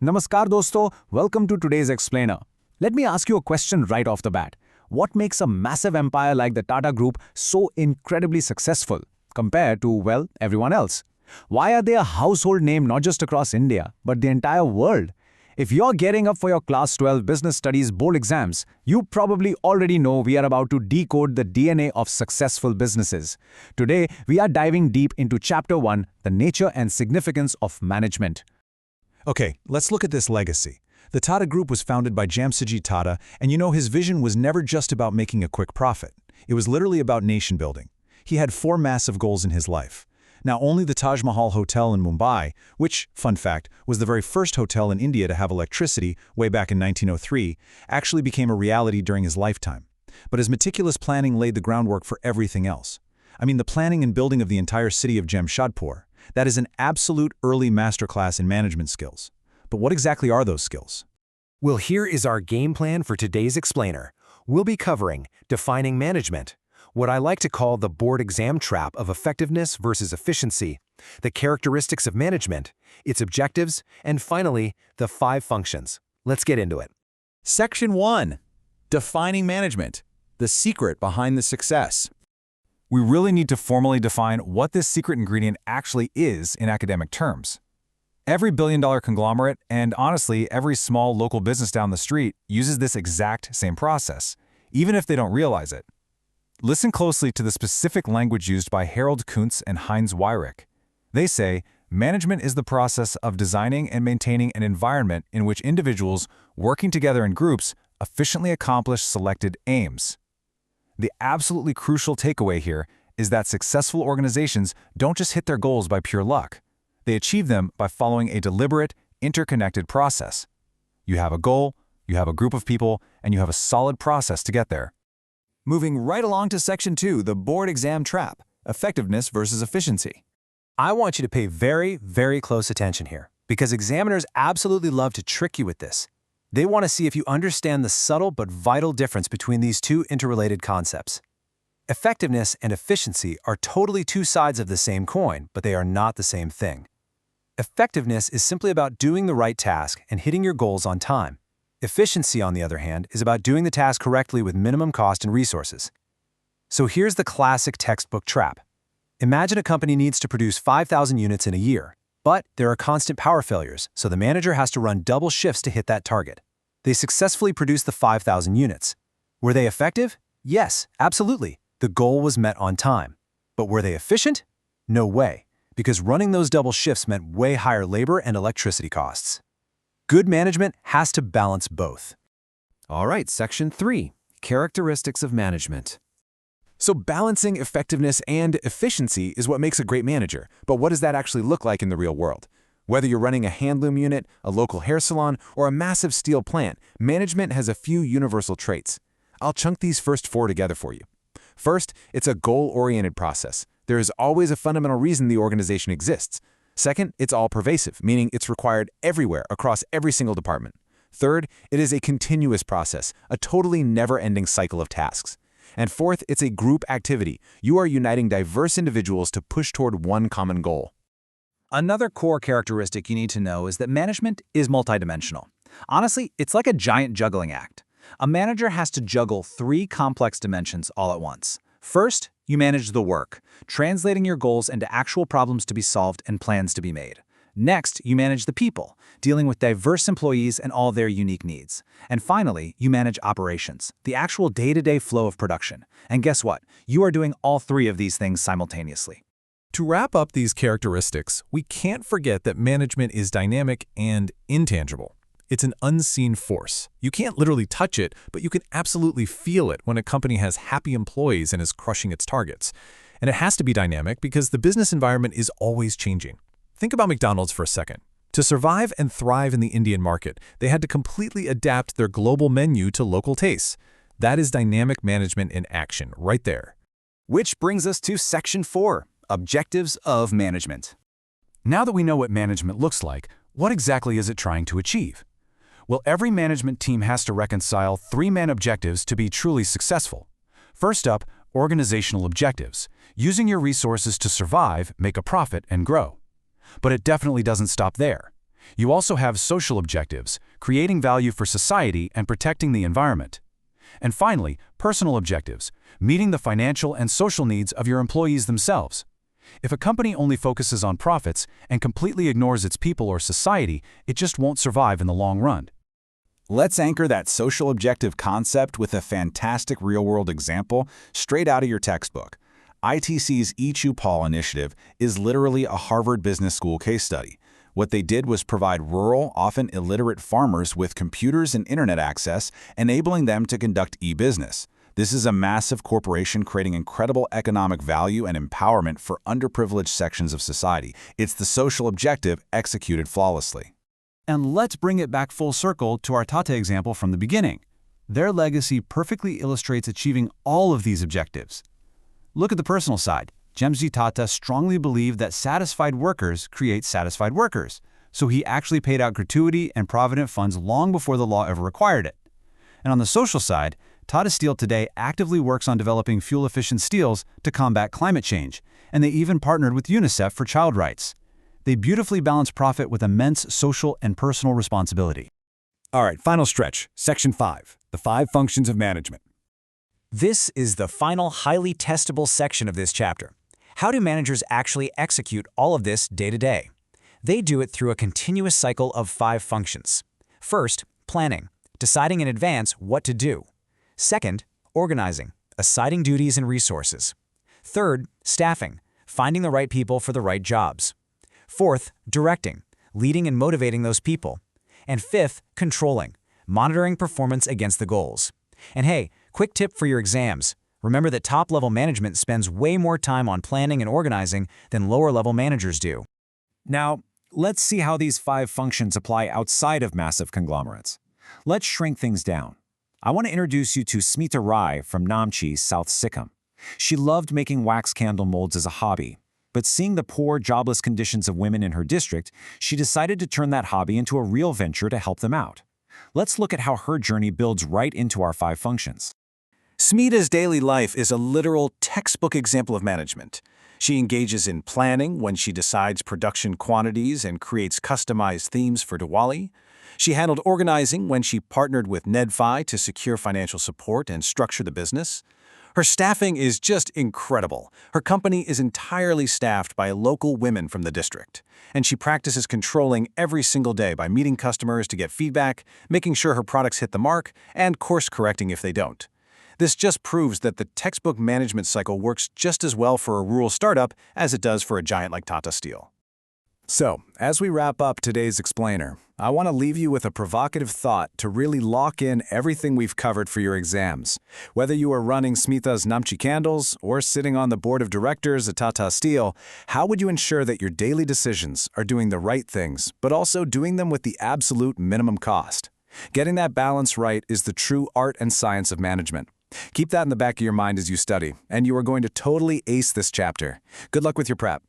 Namaskar dosto, welcome to today's explainer. Let me ask you a question right off the bat. What makes a massive empire like the Tata Group so incredibly successful compared to, well, everyone else? Why are they a household name not just across India, but the entire world? If you're getting up for your Class 12 Business Studies board exams, you probably already know we are about to decode the DNA of successful businesses. Today, we are diving deep into Chapter 1, the nature and significance of management. Okay, let's look at this legacy. The Tata Group was founded by Jamsetji Tata, and his vision was never just about making a quick profit. It was literally about nation building. He had 4 massive goals in his life. Now, only the Taj Mahal Hotel in Mumbai, which, fun fact, was the very first hotel in India to have electricity way back in 1903, actually became a reality during his lifetime. But his meticulous planning laid the groundwork for everything else. I mean, the planning and building of the entire city of Jamshedpur. That is an absolute early masterclass in management skills. But what exactly are those skills? Well, here is our game plan for today's explainer. We'll be covering defining management, what I like to call the board exam trap of effectiveness versus efficiency, the characteristics of management, its objectives, and finally, the 5 functions. Let's get into it. Section 1. Defining management, the secret behind the success. We really need to formally define what this secret ingredient actually is in academic terms. Every billion-dollar conglomerate, and honestly, every small local business down the street, uses this exact same process, even if they don't realize it. Listen closely to the specific language used by Harold Kuntz and Heinz Weyrich. They say, management is the process of designing and maintaining an environment in which individuals, working together in groups, efficiently accomplish selected aims. The absolutely crucial takeaway here is that successful organizations don't just hit their goals by pure luck. They achieve them by following a deliberate, interconnected process. You have a goal, you have a group of people, and you have a solid process to get there. Moving right along to Section 2, the board exam trap, effectiveness versus efficiency. I want you to pay very, very close attention here, because examiners absolutely love to trick you with this. They want to see if you understand the subtle but vital difference between these two interrelated concepts. Effectiveness and efficiency are totally 2 sides of the same coin, but they are not the same thing. Effectiveness is simply about doing the right task and hitting your goals on time. Efficiency, on the other hand, is about doing the task correctly with minimum cost and resources. So here's the classic textbook trap. Imagine a company needs to produce 5,000 units in a year, but there are constant power failures, so the manager has to run double shifts to hit that target. They successfully produced the 5,000 units. Were they effective? Yes, absolutely. The goal was met on time. But were they efficient? No way, because running those double shifts meant way higher labor and electricity costs. Good management has to balance both. All right, Section 3, characteristics of management. So balancing effectiveness and efficiency is what makes a great manager. But what does that actually look like in the real world? Whether you're running a handloom unit, a local hair salon, or a massive steel plant, management has a few universal traits. I'll chunk these first 4 together for you. First, it's a goal-oriented process. There is always a fundamental reason the organization exists. Second, it's all-pervasive, meaning it's required everywhere across every single department. Third, it is a continuous process, a totally never-ending cycle of tasks. And fourth, it's a group activity. You are uniting diverse individuals to push toward one common goal. Another core characteristic you need to know is that management is multidimensional. Honestly, it's like a giant juggling act. A manager has to juggle 3 complex dimensions all at once. First, you manage the work, translating your goals into actual problems to be solved and plans to be made. Next, you manage the people, dealing with diverse employees and all their unique needs. And finally, you manage operations, the actual day-to-day flow of production. And guess what? You are doing all 3 of these things simultaneously. To wrap up these characteristics, we can't forget that management is dynamic and intangible. It's an unseen force. You can't literally touch it, but you can absolutely feel it when a company has happy employees and is crushing its targets. And it has to be dynamic because the business environment is always changing. Think about McDonald's for a second. To survive and thrive in the Indian market, they had to completely adapt their global menu to local tastes. That is dynamic management in action right there. Which brings us to Section 4, Objectives of Management. Now that we know what management looks like, what exactly is it trying to achieve? Well, every management team has to reconcile 3 main objectives to be truly successful. First up, organizational objectives, using your resources to survive, make a profit, and grow. But it definitely doesn't stop there. You also have social objectives, creating value for society and protecting the environment. And finally, personal objectives, meeting the financial and social needs of your employees themselves. If a company only focuses on profits and completely ignores its people or society, it just won't survive in the long run. Let's anchor that social objective concept with a fantastic real-world example straight out of your textbook. ITC's E2PAL initiative is literally a Harvard Business School case study. What they did was provide rural, often illiterate farmers with computers and internet access, enabling them to conduct e-business. This is a massive corporation creating incredible economic value and empowerment for underprivileged sections of society. It's the social objective executed flawlessly. And let's bring it back full circle to our Tata example from the beginning. Their legacy perfectly illustrates achieving all of these objectives. Look at the personal side. Jemji Tata strongly believed that satisfied workers create satisfied workers, so he actually paid out gratuity and provident funds long before the law ever required it. And on the social side, Tata Steel today actively works on developing fuel-efficient steels to combat climate change, and they even partnered with UNICEF for child rights. They beautifully balance profit with immense social and personal responsibility. All right, final stretch, Section 5, the 5 functions of management. This is the final highly testable section of this chapter. How do managers actually execute all of this day to day? They do it through a continuous cycle of 5 functions. First, planning, deciding in advance what to do. Second, organizing, assigning duties and resources. Third, staffing, finding the right people for the right jobs. Fourth, directing, leading and motivating those people. And fifth, controlling, monitoring performance against the goals. And hey, quick tip for your exams. Remember that top-level management spends way more time on planning and organizing than lower-level managers do. Now, let's see how these 5 functions apply outside of massive conglomerates. Let's shrink things down. I want to introduce you to Smita Rai from Namchi, South Sikkim. She loved making wax candle molds as a hobby, but seeing the poor, jobless conditions of women in her district, she decided to turn that hobby into a real venture to help them out. Let's look at how her journey builds right into our 5 functions. Smita's daily life is a literal textbook example of management. She engages in planning when she decides production quantities and creates customized themes for Diwali. She handled organizing when she partnered with NEDFI to secure financial support and structure the business. Her staffing is just incredible. Her company is entirely staffed by local women from the district, and she practices controlling every single day by meeting customers to get feedback, making sure her products hit the mark, and course-correcting if they don't. This just proves that the textbook management cycle works just as well for a rural startup as it does for a giant like Tata Steel. So, as we wrap up today's explainer, I want to leave you with a provocative thought to really lock in everything we've covered for your exams. Whether you are running Smita's Namchi Candles or sitting on the board of directors at Tata Steel, how would you ensure that your daily decisions are doing the right things, but also doing them with the absolute minimum cost? Getting that balance right is the true art and science of management. Keep that in the back of your mind as you study, and you are going to totally ace this chapter. Good luck with your prep.